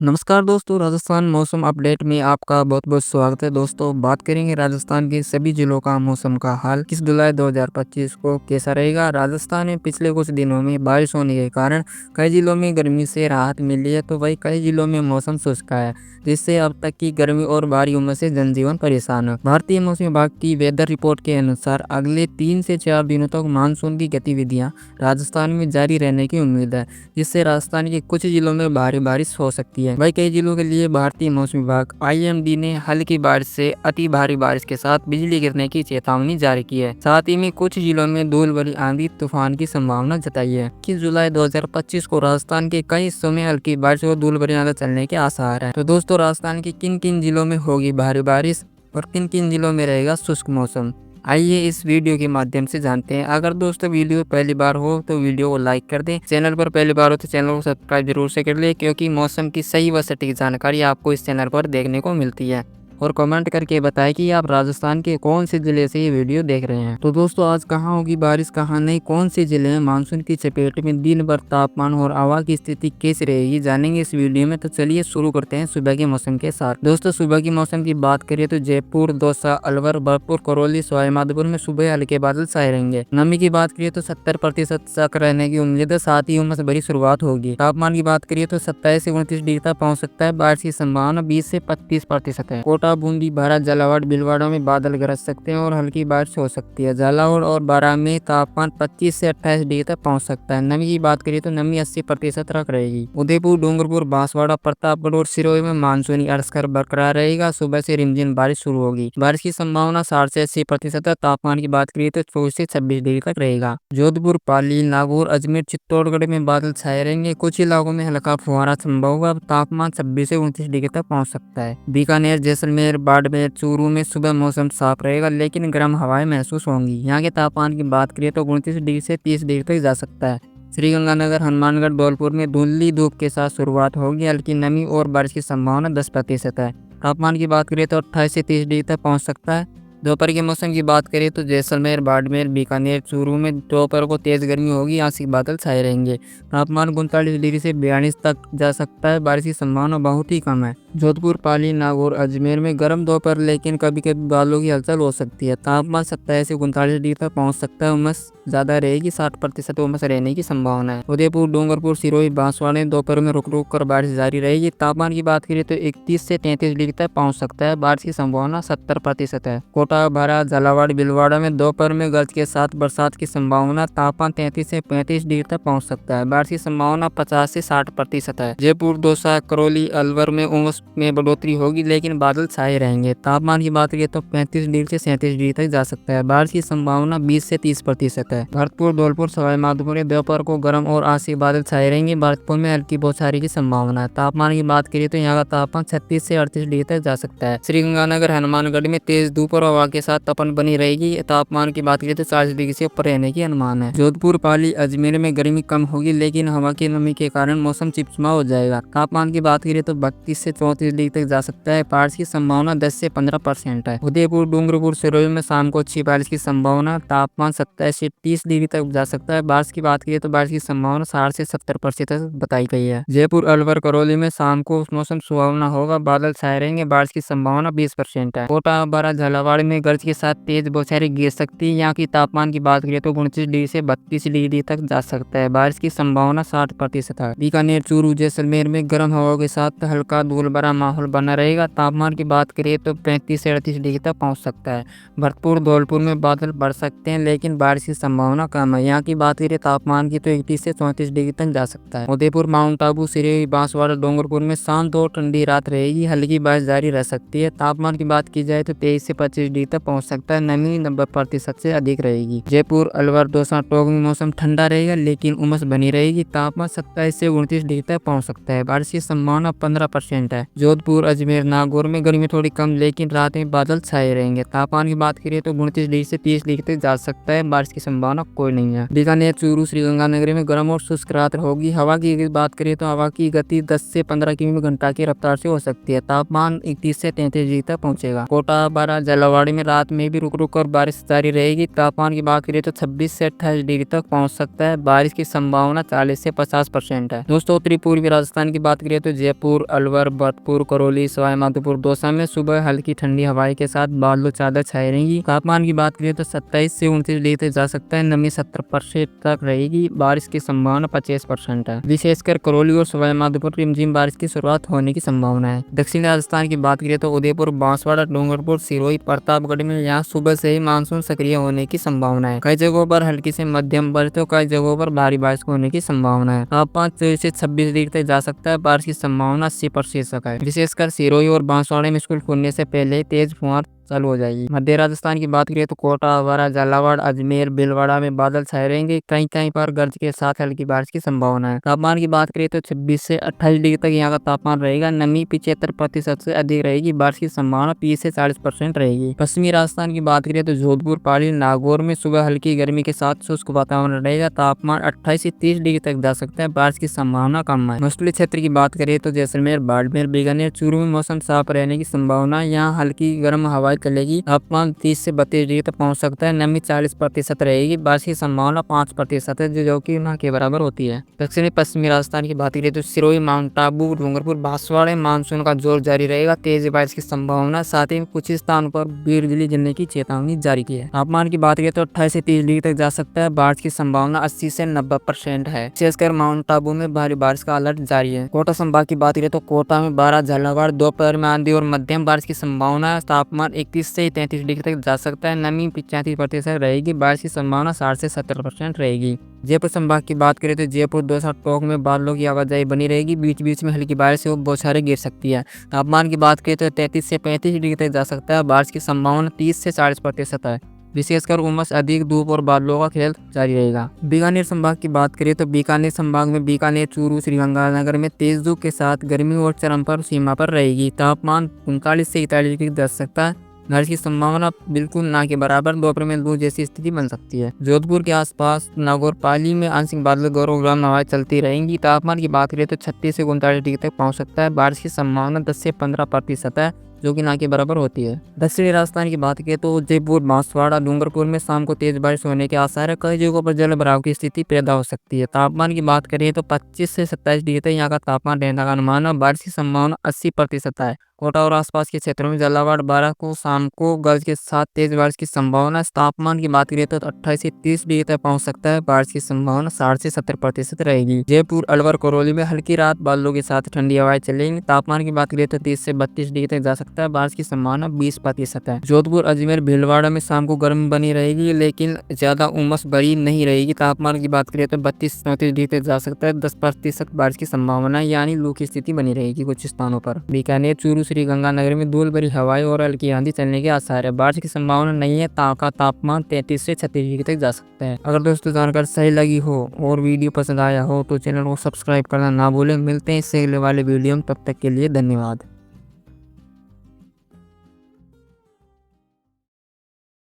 नमस्कार दोस्तों, राजस्थान मौसम अपडेट में आपका बहुत-बहुत स्वागत है। दोस्तों, बात करेंगे राजस्थान के सभी जिलों का मौसम का हाल 21 जुलाई 2025 को कैसा रहेगा। राजस्थान में पिछले कुछ दिनों में बारिश होने के कारण कई जिलों में गर्मी से राहत मिली है, तो वहीं कई जिलों में मौसम शुष्क है, जिससे अब तक की गर्मी और भारी उमस से जनजीवन परेशान है। भारतीय मौसम विभाग की वेदर रिपोर्ट के अनुसार अगले 3 से 4 दिनों तक मानसून की गतिविधियां राजस्थान में जारी रहने की उम्मीद है, जिससे राजस्थान के कुछ जिलों में भारी बारिश हो सकती है। वही कई जिलों के लिए भारतीय मौसम विभाग IMD ने हल्की बारिश से अति भारी बारिश के साथ बिजली गिरने की चेतावनी जारी की है। साथ ही में कुछ जिलों में धूल भरी आंधी तूफान की संभावना जताई है। 21 जुलाई 2025 को राजस्थान के कई हिस्सों में हल्की बारिश और धूल भरी आंधी चलने के आसार है। तो दोस्तों, राजस्थान के किन किन जिलों में होगी भारी बारिश और किन किन जिलों में रहेगा शुष्क मौसम, आइए इस वीडियो के माध्यम से जानते हैं। अगर दोस्तों वीडियो पहली बार हो तो वीडियो को लाइक कर दें। चैनल पर पहली बार हो तो चैनल को सब्सक्राइब जरूर से कर लें, क्योंकि मौसम की सही व सटीक जानकारी आपको इस चैनल पर देखने को मिलती है। और कमेंट करके बताएं कि आप राजस्थान के कौन से जिले से ये वीडियो देख रहे हैं। तो दोस्तों, आज कहाँ होगी बारिश कहाँ नहीं, कौन से जिले में मानसून की चपेट में, दिन भर तापमान और हवा की स्थिति कैसी रहेगी, जानेंगे इस वीडियो में। तो चलिए शुरू करते हैं सुबह के मौसम के साथ। दोस्तों, सुबह की मौसम की बात करिए तो जयपुर, दौसा, अलवर, भरतपुर, करौली, सवाईमाधोपुर में सुबह हल्के बादल छाए रहेंगे। नमी की बात करिए तो 70% तक रहने की उम्मीद है, साथ ही उमस भरी शुरुआत होगी। तापमान की बात करिए तो 27 से 29 डिग्री तक पहुंच सकता है। बारिश की संभावना 20 से 25% है। कोटा, बूंदी, बारा, झालावाड़, भीलवाड़ा में बादल गरज सकते हैं और हल्की बारिश हो सकती है। झालावाड़ और बारा में तापमान 25 से 28 डिग्री तक पहुंच सकता है। नमी की बात करिए तो नमी 80% तक रहेगी। उदयपुर, डूंगरपुर, बांसवाड़ा, प्रतापगढ़ और सिरोही में मानसूनी अर्शकर बरकरार रहेगा। सुबह से रिमझिम बारिश शुरू होगी। बारिश की संभावना 60 से 80% है। तापमान की बात करिए तो 24 से 26 डिग्री तक रहेगा। जोधपुर, पाली, नागौर, अजमेर, चित्तौड़गढ़ में बादल छाए रहेंगे। कुछ इलाकों में हल्का फुहारा संभव होगा। तापमान 26 से 29 डिग्री तक पहुंच सकता है। बीकानेर, जैसलमेर, बाड़मेर, चूरू में सुबह मौसम साफ रहेगा, लेकिन गर्म हवाएं महसूस होंगी। यहाँ के तापमान की बात करिए तो 29 डिग्री से 30 डिग्री तक जा सकता है। श्रीगंगानगर, हनुमानगढ़, धौलपुर में धुंधली धूप के साथ शुरुआत होगी। हल्की नमी और बारिश की संभावना 10% है। तापमान की बात करिए तो 28 से 30 डिग्री तक पहुंच सकता है। दोपहर के मौसम की बात करें तो जैसलमेर, बाड़मेर, बीकानेर, चूरू में दोपहर को तेज गर्मी होगी। आंशिक बादल छाए रहेंगे। तापमान 39 डिग्री से 42 तक जा सकता है। बारिश की संभावना बहुत ही कम है। जोधपुर, पाली, नागौर, अजमेर में गर्म दोपहर, लेकिन कभी कभी बादलों की हलचल हो सकती है। तापमान 27 से 39 डिग्री तक पहुंच सकता है। उमस ज्यादा रहेगी, 60% उमस रहने की संभावना है। उदयपुर, डूंगरपुर, सिरोही, बांसवाड़ा दोपहर में रुक रुक कर बारिश जारी रहेगी। तापमान की बात करें तो 31 से 33 डिग्री तक पहुंच सकता है। बारिश की संभावना 70% है। कोटा, बारा, झालावाड़, भीलवाड़ा में दोपहर में गरज के साथ बरसात की संभावना। तापमान 33 से 35 डिग्री तक पहुंच सकता है। बारिश की संभावना 50 से 60% है। जयपुर, दौसा, करौली, अलवर में उमस में बढ़ोतरी होगी, लेकिन बादल छाए रहेंगे। तापमान की बात करें तो 35 डिग्री से 37 डिग्री तक जा सकता है। बारिश की संभावना 20 से 30% है। भरतपुर, धौलपुर, सवाईमाधोपुर में दोपहर को गर्म और आंशिक बादल छाए रहेंगे। भरतपुर में हल्की बौछारें की संभावना है। तापमान की बात करें तो यहाँ का तापमान 36 से 38 डिग्री तक जा सकता है। श्रीगंगानगर, हनुमानगढ़ में तेज धूप और हवा के साथ तपन बनी रहेगी। तापमान की बात करें तो 40 डिग्री से ऊपर रहने की अनुमान है। जोधपुर, पाली, अजमेर में गर्मी कम होगी, लेकिन हवा की नमी के कारण मौसम चिपचिपा हो जाएगा। तापमान की बात करें तो 32 से 34 डिग्री तक जा सकता है। बारिश की संभावना 10 से 15% है। उदयपुर, डूंगरपुर, सिरोही में शाम को अच्छी बारिश की संभावना। तापमान 27 से 30 डिग्री तक जा सकता है। बारिश की बात करें तो बारिश की संभावना 60 से 70% तक बताई गई है। जयपुर, अलवर, करौली में शाम को मौसम सुहावना होगा। बादल छाए रहेंगे। बारिश की संभावना 20% है। कोटा, बारा, झालावाड़ में गरज के साथ तेज बौछारें गिर सकती है। यहाँ की तापमान की बात करें तो 29 डिग्री से 32 डिग्री तक जा सकता है। बारिश की संभावना 60% है। बीकानेर, चूरू, जैसलमेर में गर्म हवाओं के साथ हल्का धूल भरा माहौल बना रहेगा। तापमान की बात करें तो 35 से 38 डिग्री तक पहुंच सकता है। भरतपुर, धौलपुर में बादल बढ़ सकते हैं, लेकिन बारिश की संभावना कम है। यहाँ की बात करें तापमान की तो 31 से 34 डिग्री तक जा सकता है। उदयपुर, माउंट आबू, सिरोही, बांसवाड़ा, डूंगरपुर में शांत और ठंडी रात रहेगी। हल्की बारिश जारी रह सकती है। तापमान की बात की जाए तो 23 से 25 डिग्री तक पहुंच सकता है। नमी 90% से अधिक रहेगी। जयपुर, अलवर, दौसा, टोंक में मौसम ठंडा रहेगा, लेकिन उमस बनी रहेगी। तापमान 27 से 29 डिग्री तक पहुंच सकता है। बारिश की संभावना 15% है। जोधपुर, अजमेर, नागौर में गर्मी थोड़ी कम लेकिन रात में बादल छाए रहेंगे। तापमान की बात करिए तो 29 डिग्री से 30 डिग्री तक जा सकता है। बारिश की संभावना कोई नहीं है। बीकानेर, चूरू, श्रीगंगानगर में गर्म और शुष्क रात होगी। हवा की बात करिए तो हवा की गति 10 से 15 किमी घंटा की रफ्तार से हो सकती है। तापमान 31 से 33 डिग्री तक पहुंचेगा। कोटा, बारां, झालावाड़ में रात में भी रुक रुक कर बारिश जारी रहेगी। तापमान की बात करिए तो 26 से 28 डिग्री तक पहुंच सकता है। बारिश की संभावना 40 से 50% है। दोस्तों, उत्तरी पूर्वी राजस्थान की बात करिए तो जयपुर, अलवर, भरतपुर, करौली, सवाई माधोपुर, दौसा में सुबह हल्की ठंडी हवाएं के साथ बादल चादर छाए रहेंगी। तापमान की बात करिए तो 27 से 29 डिग्री तक जा सकता है। नमी 70% तक रहेगी। बारिश की संभावना 50% है। विशेषकर करौली और सवाई माधोपुर रिमझिम बारिश की शुरुआत होने की संभावना है। दक्षिणी राजस्थान की बात करिए तो उदयपुर, बांसवाड़ा, डूंगरपुर, सिरोही, प्रतापगढ़ में यहाँ सुबह से ही मानसून सक्रिय होने की संभावना है। कई जगहों पर हल्की से मध्यम बारिश तो कई जगहों पर भारी बारिश होने की संभावना है। तापमान 23 से 26 डिग्री तक जा सकता है। बारिश की संभावना 80% है। विशेषकर सिरोही और बांसवाड़ा में स्कूल खुलने से पहले तेज फुहार चालू हो जाएगी। मध्य राजस्थान की बात करिए तो कोटा, आवारा, झालावाड़, अजमेर, भीलवाड़ा में बादल छाए रहेंगे। कहीं कहीं पर गरज के साथ हल्की बारिश की संभावना है। तापमान की बात करिए तो 26 से 28 डिग्री तक यहाँ का तापमान रहेगा। नमी 75% से अधिक रहेगी। बारिश की संभावना 30 से 40% रहेगी। पश्चिमी राजस्थान की बात करिए तो जोधपुर, पाली, नागौर में सुबह हल्की गर्मी के साथ शुष्क वातावरण रहेगा। तापमान 28 से 30 डिग्री तक जा सकता है। बारिश की संभावना कम है। मौसमी क्षेत्र की बात करिए तो जैसलमेर, बाड़मेर, बीकानेर, चूरू में मौसम साफ रहने की संभावना। यहाँ हल्की गर्म हवाएं चलेगी। तापमान 30 से 32 डिग्री तक पहुंच सकता है। नमी 40% रहेगी। बारिश की संभावना 5% है, जो कि न के बराबर होती है। दक्षिणी पश्चिमी राजस्थान की बात करिए तो सिरोही, माउंट आबू, डूंगरपुर, बांसवाड़ा मानसून का जोर जारी रहेगा। तेज बारिश की संभावना, साथ ही कुछ स्थानों पर बिजली गिरने की चेतावनी जारी की है। तापमान की बात करिए तो 28 से 30 डिग्री तक जा सकता है। बारिश की संभावना 80 से 90% है। विशेषकर माउंट आबू में भारी बारिश का अलर्ट जारी है। कोटा संभाग की बात करिए तो कोटा में 12, झालावाड़, दोपहर में आंधी और मध्यम बारिश की संभावना है। तापमान 31 से 33 डिग्री तक जा सकता है। नमी 85% रहेगी। बारिश की संभावना 60 से 70% रहेगी। जयपुर संभाग की बात करें तो जयपुर, दौसा, टोंक में बादलों की आवाजाही बनी रहेगी। बीच बीच में हल्की बारिश से बौछारें गिर सकती है। तापमान की बात करें तो 33 से 35 डिग्री तक जा सकता है। बारिश की संभावना 30 से 40% है। विशेषकर उमस, अधिक धूप और बादलों का खेल जारी रहेगा। बीकानेर संभाग की बात करें तो बीकानेर संभाग में बीकानेर, चूरू, श्रीगंगानगर में तेज धूप के साथ गर्मी और चरम पर सीमा पर रहेगी। तापमान 39 से 41 डिग्री जा सकता है। बारिश की संभावना बिल्कुल ना के बराबर। दोपहर में लू जैसी स्थिति बन सकती है। जोधपुर के आसपास नागौर, पाली में आंशिक बादल गौरव गर्म हवाएं चलती रहेंगी। तापमान की बात करें तो 36 से 39 डिग्री तक पहुंच सकता है। बारिश की संभावना 10 से 15% है, जो कि ना के बराबर होती है। दक्षिणी राजस्थान की बात करें तो जयपुर, बांसवाड़ा, डूंगरपुर में शाम को तेज बारिश होने के आसार है। कई जगहों पर जल भराव की स्थिति पैदा हो सकती है। तापमान की बात करें तो 25 से 27 डिग्री तक यहाँ का तापमान रहने का अनुमान है। बारिश की संभावना 80% है। कोटा और आसपास के क्षेत्रों में झालावाड़, बारां को शाम को गरज के साथ तेज बारिश की संभावना। तापमान की बात करें तो 28 से 30 डिग्री तक पहुंच सकता है। बारिश की संभावना 60 से 70% रहेगी। जयपुर, अलवर, करौली में हल्की रात बादलों के साथ ठंडी हवाएं चलेंगी। तापमान की बात करें तो 30 से 32 डिग्री तक जा सकता है। बारिश की संभावना 20% है। जोधपुर, अजमेर, भीलवाड़ा में शाम को गर्म बनी रहेगी, लेकिन ज्यादा उमस भरी नहीं रहेगी। तापमान की बात करें तो 32-34 डिग्री तक जा सकता है। 10% बारिश की संभावना, यानी लू की स्थिति बनी रहेगी कुछ स्थानों पर। बीकानेर, चूरू, श्रीगंगानगर में धूल भरी हवाएं और हल्की आंधी चलने के आसार है। बारिश की संभावना नहीं है। तापमान 33 से 36 डिग्री तक जा सकता है। अगर दोस्तों जानकारी सही लगी हो और वीडियो पसंद आया हो तो चैनल को सब्सक्राइब करना ना भूलें। मिलते हैं इससे अगले वाले वीडियो में, तब तक के लिए धन्यवाद।